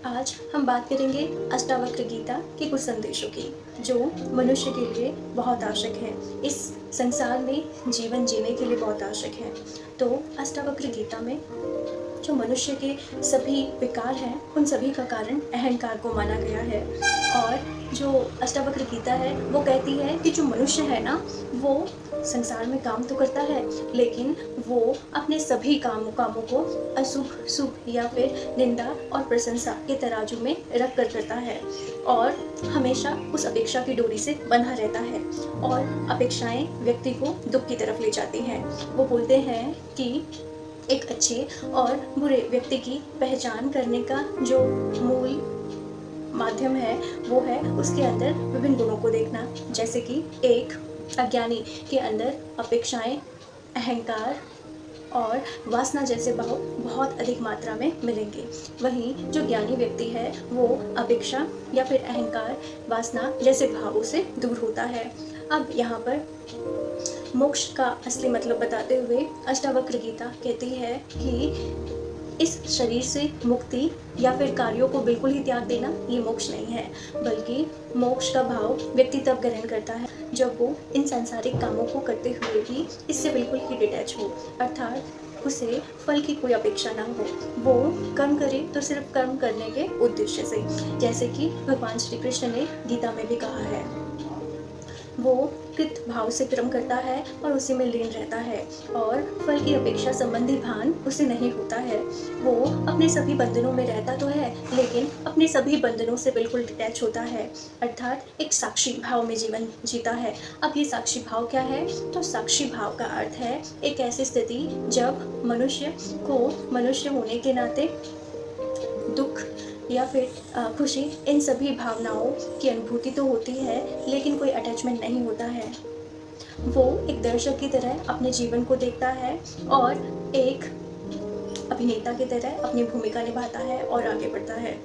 आज हम बात करेंगे अष्टावक्र गीता के कुछ संदेशों की, जो मनुष्य के लिए बहुत आवश्यक है, इस संसार में जीवन जीने के लिए बहुत आवश्यक है। तो अष्टावक्र गीता में जो मनुष्य के सभी विकार हैं, उन सभी का कारण अहंकार को माना गया है। और जो अष्टावक्र गीता है वो कहती है कि जो मनुष्य है ना, वो संसार में काम तो करता है, लेकिन वो अपने सभी कामों को अशुभ शुभ या फिर निंदा और प्रशंसा के तराजू में रख कर करता है, और हमेशा उस अपेक्षा की डोरी से बंधा रहता है। और अपेक्षाएं व्यक्ति को दुख की तरफ ले जाती हैं। वो बोलते हैं कि एक अच्छे और बुरे व्यक्ति की पहचान करने का जो मूल माध्यम है वो है उसके अंदर विभिन्न गुणों को देखना। जैसे कि एक अज्ञानी के अंदर अपेक्षाएं, अहंकार और वासना जैसे भाव बहुत अधिक मात्रा में मिलेंगे। वहीं जो ज्ञानी व्यक्ति है वो अपेक्षा या फिर अहंकार, वासना जैसे भावों से दूर होता है। अब यहाँ पर मोक्ष का असली मतलब बताते हुए अष्टावक्र गीता कहती है कि इस शरीर से मुक्ति या फिर कार्यों को बिल्कुल ही त्याग देना ये मोक्ष नहीं है, बल्कि मोक्ष का भाव व्यक्ति तब ग्रहण करता है जब वो इन सांसारिक कामों को करते हुए भी इससे बिल्कुल ही डिटैच हो, अर्थात उसे फल की कोई अपेक्षा ना हो। वो कर्म करे तो सिर्फ कर्म करने के उद्देश्य से, जैसे कि भगवान श्री कृष्ण ने गीता में भी कहा है। वो कृत भाव से कर्म करता है और उसी में लीन रहता है, और फल की अपेक्षा संबंधी भान उसे नहीं होता है। वो अपने सभी बंधनों में रहता तो है, लेकिन अपने सभी बंधनों से बिल्कुल डिटैच होता है, अर्थात एक साक्षी भाव में जीवन जीता है। अब ये साक्षी भाव क्या है? तो साक्षी भाव का अर्थ है एक ऐसी स्थिति जब मनुष्य को मनुष्य होने के नाते दुख या फिर खुशी, इन सभी भावनाओं की अनुभूति तो होती है, लेकिन कोई अटैचमेंट नहीं होता है। वो एक दर्शक की तरह अपने जीवन को देखता है और एक अभिनेता की तरह अपनी भूमिका निभाता है और आगे बढ़ता है।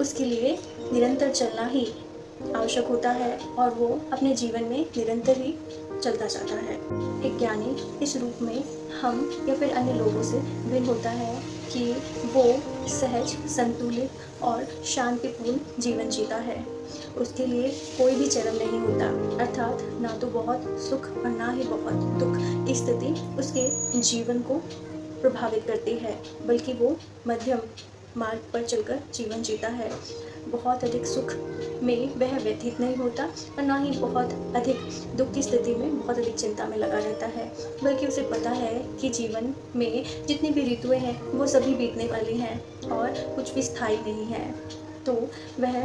उसके लिए निरंतर चलना ही आवश्यक होता है, और वो अपने जीवन में निरंतर ही चलता जाता है। एक ज्ञानी इस रूप में हम या फिर अन्य लोगों से भिन्न होता है कि वो सहज, संतुलित और शांतिपूर्ण जीवन जीता है। उसके लिए कोई भी चरम नहीं होता, अर्थात ना तो बहुत सुख और ना ही बहुत दुख की स्थिति उसके जीवन को प्रभावित करती है, बल्कि वो मध्यम मार्ग पर चलकर जीवन जीता है। बहुत अधिक सुख में वह व्यतीत नहीं होता और ना ही बहुत अधिक दुख की स्थिति में बहुत अधिक चिंता में लगा रहता है, बल्कि उसे पता है कि जीवन में जितनी भी ऋतुएं हैं वो सभी बीतने वाली हैं और कुछ भी स्थायी नहीं है। तो वह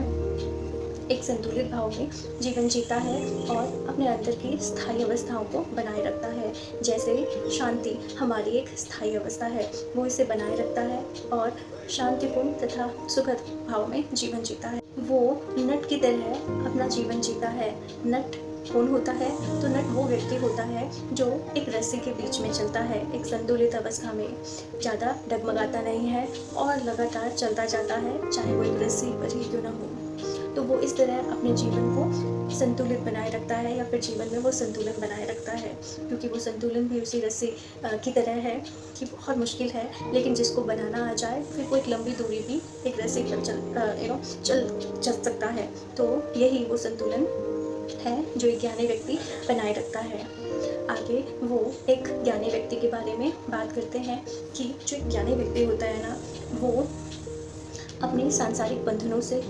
एक संतुलित भाव में जीवन जीता है और अपने अंदर की स्थायी अवस्थाओं को बनाए रखता है। जैसे शांति हमारी एक स्थायी अवस्था है, वो इसे बनाए रखता है और शांतिपूर्ण तथा सुखद भाव में जीवन जीता है। वो नट की तरह अपना जीवन जीता है। नट कौन होता है? तो नट वो व्यक्ति होता है जो एक रस्सी के बीच में चलता है, एक संतुलित अवस्था में, ज़्यादा डगमगाता नहीं है और लगातार चलता जाता है, चाहे वो एक रस्सी पर ही क्यों ना हो। तो वो इस तरह अपने जीवन को संतुलित बनाए रखता है, या फिर जीवन में वो संतुलन बनाए रखता है, क्योंकि वो संतुलन भी उसी रस्सी की तरह है कि बहुत मुश्किल है, लेकिन जिसको बनाना आ जाए फिर वो एक लंबी दूरी भी एक रस्सी पर चल सकता है। तो यही वो संतुलन है जो एक ज्ञानी व्यक्ति बनाए रखता है। आगे वो एक ज्ञानी व्यक्ति के बारे में बात करते हैं कि जो एक ज्ञानी व्यक्ति होता है ना, वो अपने सांसारिक बंधनों से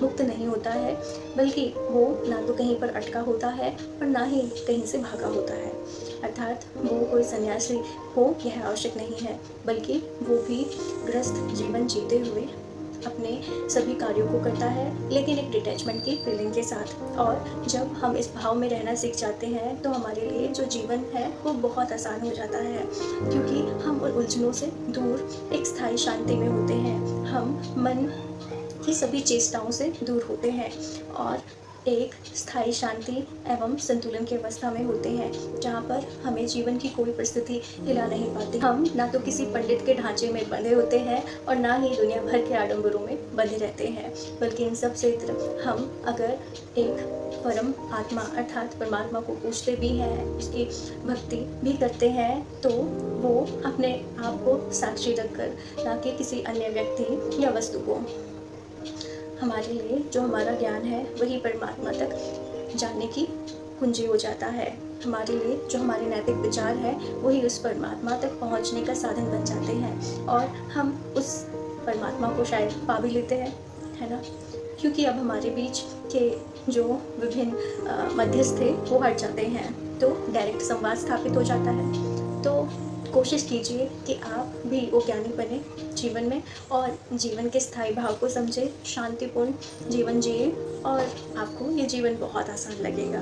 मुक्त नहीं होता है, बल्कि वो ना तो कहीं पर अटका होता है और ना ही कहीं से भागा होता है। अर्थात वो कोई सन्यासी हो यह आवश्यक नहीं है, बल्कि वो भी गृहस्थ जीवन जीते हुए अपने सभी कार्यों को करता है, लेकिन एक डिटैचमेंट की फीलिंग के साथ। और जब हम इस भाव में रहना सीख जाते हैं तो हमारे लिए जो जीवन है वो बहुत आसान हो जाता है, क्योंकि हम उन उलझनों से दूर एक स्थायी शांति में होते हैं। हम मन की सभी चेष्टाओं से दूर होते हैं और एक स्थायी शांति एवं संतुलन की अवस्था में होते हैं, जहाँ पर हमें जीवन की कोई परिस्थिति हिला नहीं पाती। हम ना तो किसी पंडित के ढांचे में बंधे होते हैं और ना ही दुनिया भर के आडंबरों में बंधे रहते हैं, बल्कि इन सब से हम अगर एक परम आत्मा अर्थात परमात्मा को पूजते भी हैं, उसकी भक्ति भी करते हैं, तो वो अपने आप को साक्षी रखकर, ना कि किसी अन्य व्यक्ति या वस्तु को, हमारे लिए जो हमारा ज्ञान है वही परमात्मा तक जाने की कुंजी हो जाता है। हमारे लिए जो हमारे नैतिक विचार है वही उस परमात्मा तक पहुंचने का साधन बन जाते हैं, और हम उस परमात्मा को शायद पा भी लेते हैं, है ना, क्योंकि अब हमारे बीच के जो विभिन्न मध्यस्थ थे वो हट जाते हैं, तो डायरेक्ट संवाद स्थापित हो जाता है। तो कोशिश कीजिए कि आप भी वो ज्ञानी बने जीवन में, और जीवन के स्थायी भाव को समझे, शांतिपूर्ण जीवन जिए, और आपको ये जीवन बहुत आसान लगेगा।